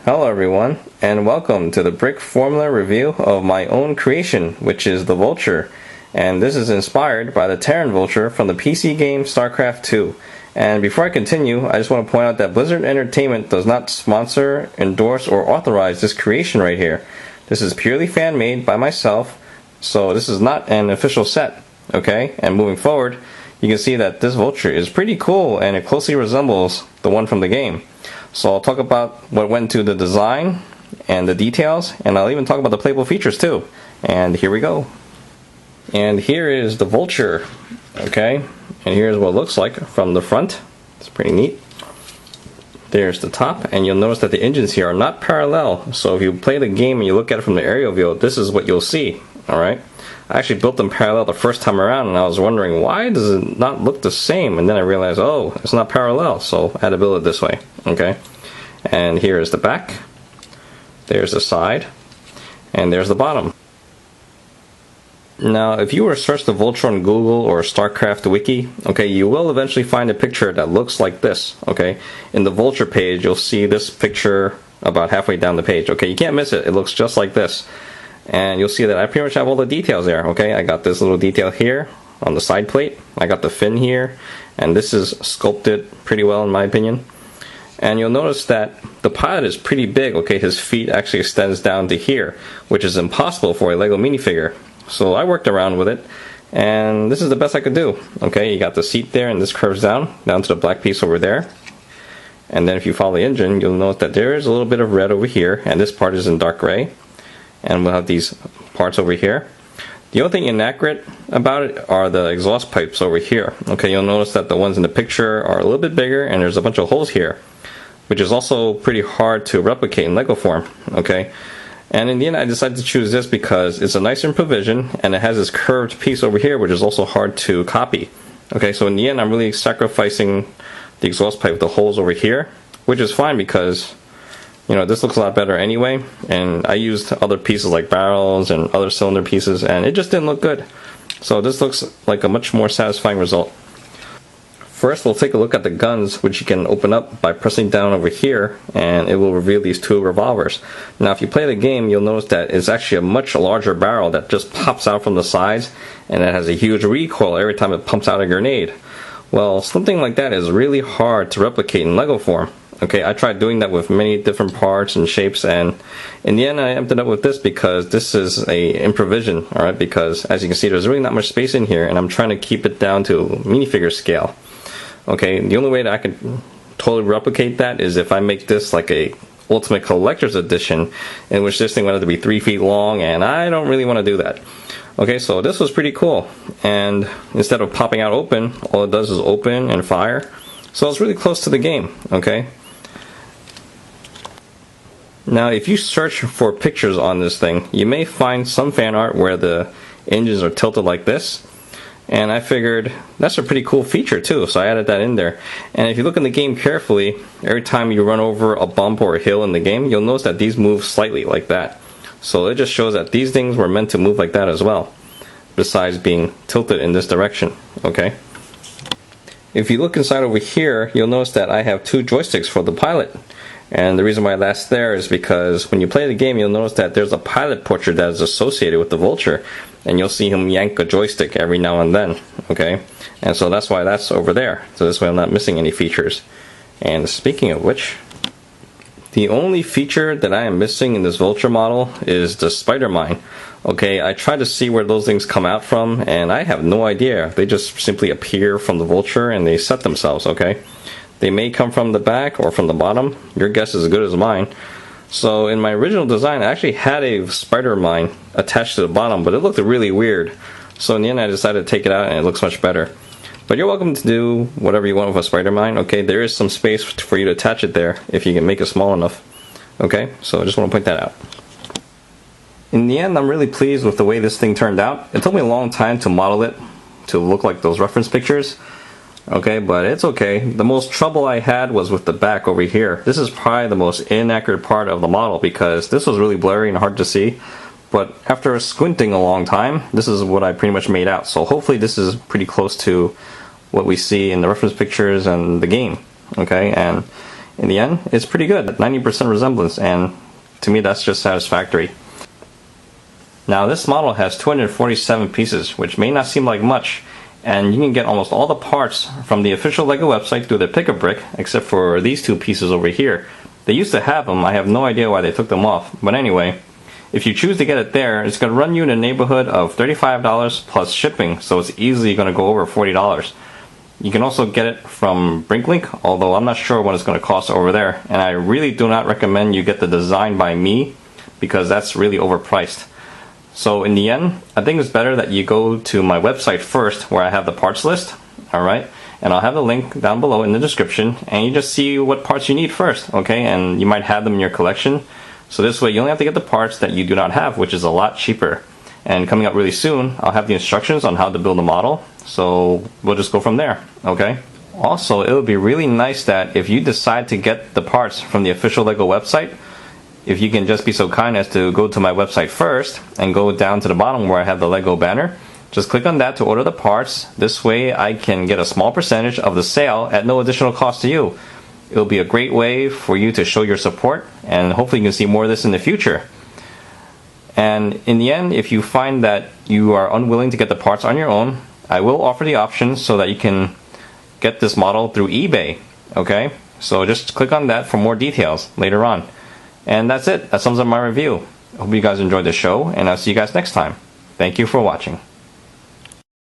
Hello everyone, and welcome to the Brickformula review of my own creation, which is the Vulture. And this is inspired by the Terran Vulture from the PC game Starcraft II. And before I continue, I just want to point out that Blizzard Entertainment does not sponsor, endorse, or authorize this creation right here. This is purely fan-made by myself, so this is not an official set, okay? And moving forward, you can see that this Vulture is pretty cool and it closely resembles the one from the game. So I'll talk about what went into the design and the details, and I'll even talk about the playable features too. And here we go. And here is the Vulture, okay? And here's what it looks like from the front. It's pretty neat. There's the top, and you'll notice that the engines here are not parallel. So if you play the game and you look at it from the aerial view, this is what you'll see, alright? I actually built them parallel the first time around, and I was wondering, why does it not look the same? And then I realized, oh, it's not parallel, so I had to build it this way, okay? And here is the back, there's the side, and there's the bottom. Now, if you were to search the Vulture on Google or Starcraft Wiki, okay, you will eventually find a picture that looks like this, okay? In the Vulture page, you'll see this picture about halfway down the page, okay? You can't miss it, it looks just like this. And you'll see that I pretty much have all the details there, okay? I got this little detail here on the side plate, I got the fin here, and this is sculpted pretty well in my opinion. And you'll notice that the pilot is pretty big, okay? His feet actually extends down to here, which is impossible for a Lego minifigure. So I worked around with it, and this is the best I could do, okay? You got the seat there, and this curves down to the black piece over there. And then if you follow the engine, you'll note that there is a little bit of red over here, and this part is in dark gray. And we'll have these parts over here. The only thing inaccurate about it are the exhaust pipes over here. Okay, you'll notice that the ones in the picture are a little bit bigger, and there's a bunch of holes here, which is also pretty hard to replicate in Lego form, okay? And in the end, I decided to choose this because it's a nice improvisation, and it has this curved piece over here, which is also hard to copy. Okay, so in the end, I'm really sacrificing the exhaust pipe with the holes over here, which is fine because, you know, this looks a lot better anyway, and I used other pieces like barrels and other cylinder pieces, and it just didn't look good. So this looks like a much more satisfying result. First, we'll take a look at the guns, which you can open up by pressing down over here, and it will reveal these two revolvers. Now, if you play the game, you'll notice that it's actually a much larger barrel that just pops out from the sides, and it has a huge recoil every time it pumps out a grenade. Well, something like that is really hard to replicate in Lego form. Okay, I tried doing that with many different parts and shapes, and in the end I ended up with this because this is a improvisation, alright, because as you can see there's really not much space in here, and I'm trying to keep it down to minifigure scale. Okay, the only way that I can totally replicate that is if I make this like a Ultimate Collector's Edition, in which this thing would have to be 3 feet long, and I don't really want to do that. Okay, so this was pretty cool, and instead of popping out open, all it does is open and fire. So it's really close to the game, okay? Now, if you search for pictures on this thing, you may find some fan art where the engines are tilted like this. And I figured that's a pretty cool feature too, so I added that in there. And if you look in the game carefully, every time you run over a bump or a hill in the game, you'll notice that these move slightly like that. So it just shows that these things were meant to move like that as well, besides being tilted in this direction, okay? If you look inside over here, you'll notice that I have 2 joysticks for the pilot. And the reason why that's there is because when you play the game, you'll notice that there's a pilot portrait that is associated with the Vulture, and you'll see him yank a joystick every now and then, okay? And so that's why that's over there, so this way I'm not missing any features. And speaking of which, the only feature that I am missing in this Vulture model is the spider mine. Okay, I tried to see where those things come out from, and I have no idea. They just simply appear from the Vulture and they set themselves, okay? They may come from the back or from the bottom. Your guess is as good as mine. So in my original design, I actually had a spider mine attached to the bottom, but it looked really weird. So in the end, I decided to take it out, and it looks much better. But you're welcome to do whatever you want with a spider mine. Okay, there is some space for you to attach it there if you can make it small enough. Okay, so I just want to point that out. In the end, I'm really pleased with the way this thing turned out. It took me a long time to model it to look like those reference pictures. Okay, but it's okay. The most trouble I had was with the back over here. This is probably the most inaccurate part of the model because this was really blurry and hard to see. But after squinting a long time, this is what I pretty much made out. So hopefully this is pretty close to what we see in the reference pictures and the game. Okay, and in the end, it's pretty good. 90% resemblance, and to me that's just satisfactory. Now this model has 247 pieces, which may not seem like much, and you can get almost all the parts from the official LEGO website through the Pick-a-Brick, except for these two pieces over here. They used to have them, I have no idea why they took them off, but anyway, if you choose to get it there, it's going to run you in the neighborhood of $35 plus shipping, so it's easily going to go over $40. You can also get it from BrinkLink, although I'm not sure what it's going to cost over there, and I really do not recommend you get the design by me, because that's really overpriced. So in the end, I think it's better that you go to my website first, where I have the parts list, alright? And I'll have the link down below in the description, and you just see what parts you need first, okay? And you might have them in your collection. So this way you only have to get the parts that you do not have, which is a lot cheaper. And coming up really soon, I'll have the instructions on how to build a model, so we'll just go from there, okay? Also, it would be really nice that if you decide to get the parts from the official LEGO website, if you can just be so kind as to go to my website first and go down to the bottom where I have the LEGO banner. Just click on that to order the parts. This way I can get a small percentage of the sale at no additional cost to you. It'll be a great way for you to show your support, and hopefully you can see more of this in the future. And in the end, if you find that you are unwilling to get the parts on your own, I will offer the option so that you can get this model through eBay, okay? So just click on that for more details later on. And that's it. That sums up my review. I hope you guys enjoyed the show, and I'll see you guys next time. Thank you for watching.